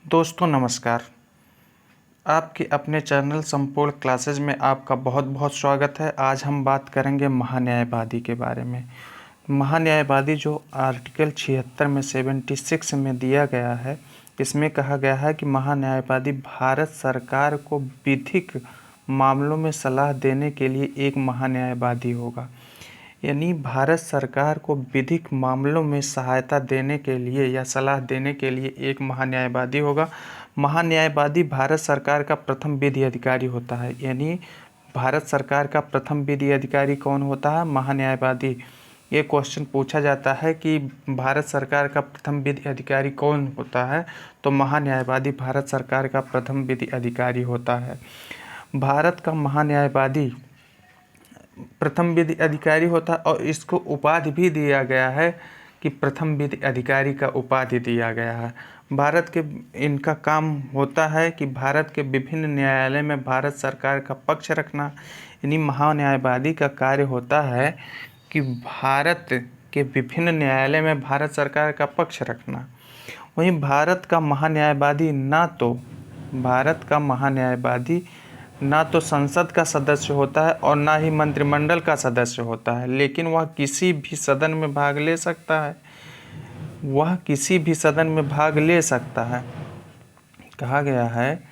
दोस्तों नमस्कार। आपके अपने चैनल संपूर्ण क्लासेज में आपका बहुत बहुत स्वागत है। आज हम बात करेंगे महान्यायवादी के बारे में। महान्यायवादी जो आर्टिकल 76 में 76 में दिया गया है, इसमें कहा गया है कि महान्यायवादी भारत सरकार को विधिक मामलों में सलाह देने के लिए एक महान्यायवादी होगा। यानी भारत सरकार को विधिक मामलों में सहायता देने के लिए या सलाह देने के लिए एक महान्यायवादी होगा। महान्यायवादी भारत सरकार का प्रथम विधि अधिकारी होता है। यानी भारत सरकार का प्रथम विधि अधिकारी कौन होता है? महान्यायवादी। ये क्वेश्चन पूछा जाता है कि भारत सरकार का प्रथम विधि अधिकारी कौन होता है, तो महान्यायवादी भारत सरकार का प्रथम विधि अधिकारी होता है। भारत का महान्यायवादी प्रथम विधि अधिकारी होता है और इसको उपाधि भी दिया गया है कि प्रथम विधि अधिकारी का उपाधि दिया गया है। भारत के इनका काम होता है कि भारत के विभिन्न न्यायालय में भारत सरकार का पक्ष रखना। यानी महान्यायवादी का कार्य होता है कि भारत के विभिन्न न्यायालय में भारत सरकार का पक्ष रखना। वहीं भारत का महान्यायवादी ना तो संसद का सदस्य होता है और ना ही मंत्रिमंडल का सदस्य होता है, लेकिन वह किसी भी सदन में भाग ले सकता है। कहा गया है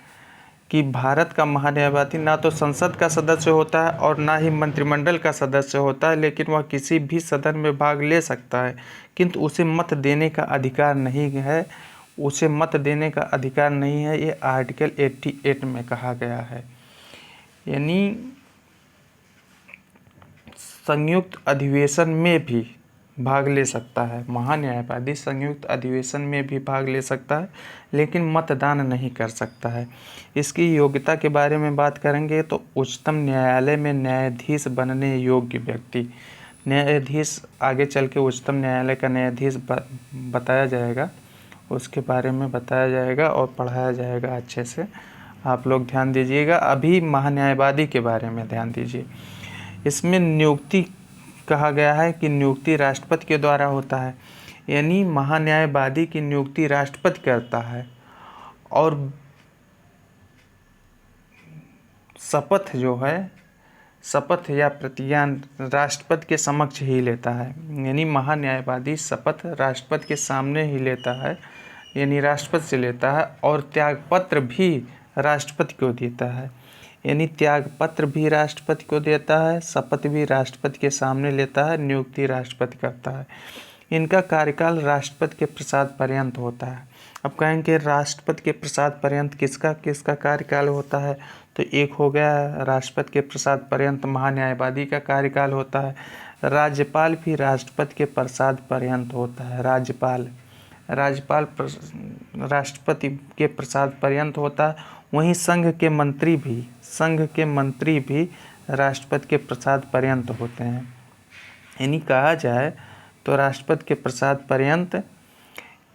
कि भारत का महान्यायवादी ना तो संसद का सदस्य होता है और ना ही मंत्रिमंडल का सदस्य होता है, लेकिन वह किसी भी सदन में भाग ले सकता है, किंतु उसे मत देने का अधिकार नहीं है। ये आर्टिकल 88 में कहा गया है। यानी संयुक्त अधिवेशन में भी भाग ले सकता है। महान्यायवादी संयुक्त अधिवेशन में भी भाग ले सकता है, लेकिन मतदान नहीं कर सकता है। इसकी योग्यता के बारे में बात करेंगे तो उच्चतम न्यायालय में न्यायाधीश बनने योग्य व्यक्ति। न्यायाधीश आगे चल के उच्चतम न्यायालय का न्यायाधीश बताया जाएगा, उसके बारे में बताया जाएगा और पढ़ाया जाएगा अच्छे से। आप लोग ध्यान दीजिएगा। अभी महान्यायवादी के बारे में ध्यान दीजिए। इसमें नियुक्ति कहा गया है कि नियुक्ति राष्ट्रपति के द्वारा होता है। यानी महान्यायवादी की नियुक्ति राष्ट्रपति करता है और शपथ या प्रतिज्ञा राष्ट्रपति के समक्ष ही लेता है। यानी महान्यायवादी शपथ राष्ट्रपति के सामने ही लेता है, यानी राष्ट्रपति से लेता है, और त्यागपत्र भी राष्ट्रपति को देता है। यानी त्यागपत्र भी राष्ट्रपति को देता है, शपथ भी राष्ट्रपति के सामने लेता है, नियुक्ति राष्ट्रपति करता है। इनका कार्यकाल राष्ट्रपति के प्रसाद पर्यंत होता है। अब कहेंगे राष्ट्रपति के प्रसाद पर्यंत किसका कार्यकाल होता है, तो एक हो गया राष्ट्रपति के प्रसाद पर्यंत महान्यायवादी का कार्यकाल होता है। राज्यपाल भी राष्ट्रपति के प्रसाद पर्यंत होता है। राज्यपाल राष्ट्रपति के प्रसाद पर्यंत होता है। वहीं संघ के मंत्री भी राष्ट्रपति के प्रसाद पर्यंत होते हैं। यानी कहा जाए तो राष्ट्रपति के प्रसाद पर्यंत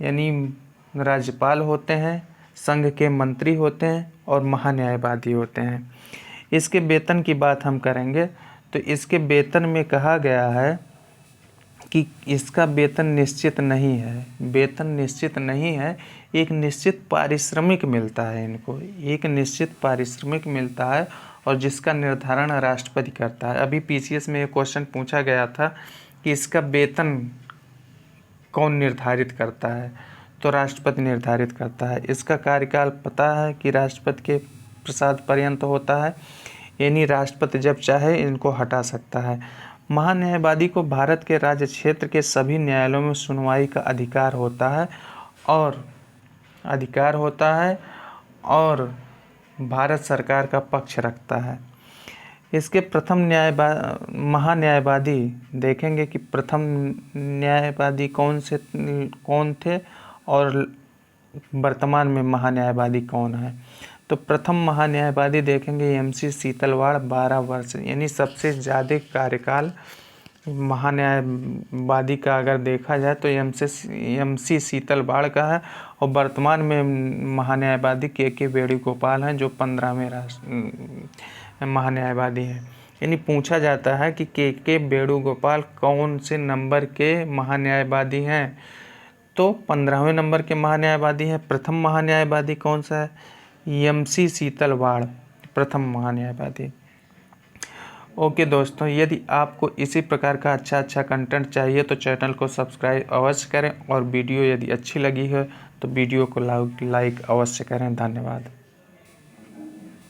यानी राज्यपाल होते हैं, संघ के मंत्री होते हैं और महान्यायवादी होते हैं। इसके वेतन की बात हम करेंगे तो इसके वेतन में कहा गया है कि इसका वेतन निश्चित नहीं है। एक निश्चित पारिश्रमिक मिलता है इनको, और जिसका निर्धारण राष्ट्रपति करता है। अभी पीसीएस में एक क्वेश्चन पूछा गया था कि इसका वेतन कौन निर्धारित करता है, तो राष्ट्रपति निर्धारित करता है। इसका कार्यकाल पता है कि राष्ट्रपति के प्रसाद पर्यंत होता है, यानी राष्ट्रपति जब चाहे इनको हटा सकता है। महान्यायवादी को भारत के राज्य क्षेत्र के सभी न्यायालयों में सुनवाई का अधिकार होता है और भारत सरकार का पक्ष रखता है। इसके प्रथम महान्यायवादी देखेंगे कि प्रथम न्यायवादी कौन थे और वर्तमान में महान्यायवादी कौन है। तो प्रथम महान्यायवादी देखेंगे एमसी शीतलवाड़ 12 वर्ष, यानी सबसे ज़्यादा कार्यकाल महान्यायवादी का अगर देखा जाए तो एमसी शीतलवाड़ का है। और वर्तमान में महान्यायवादी के वेणुगोपाल हैं जो 15वें महान्यायवादी हैं। यानी पूछा जाता है कि के वेणुगोपाल कौन से नंबर के महान्यायवादी हैं, तो 15वें नंबर के महान्यायवादी हैं, प्रथम महान्यायवादी कौन सा है? MC सीतलवाड़, प्रथम महान्यायवादी। ओके दोस्तों, यदि आपको इसी प्रकार का अच्छा कंटेंट चाहिए तो चैनल को सब्सक्राइब अवश्य करें, और वीडियो यदि अच्छी लगी है तो वीडियो को लाइक अवश्य करें। धन्यवाद।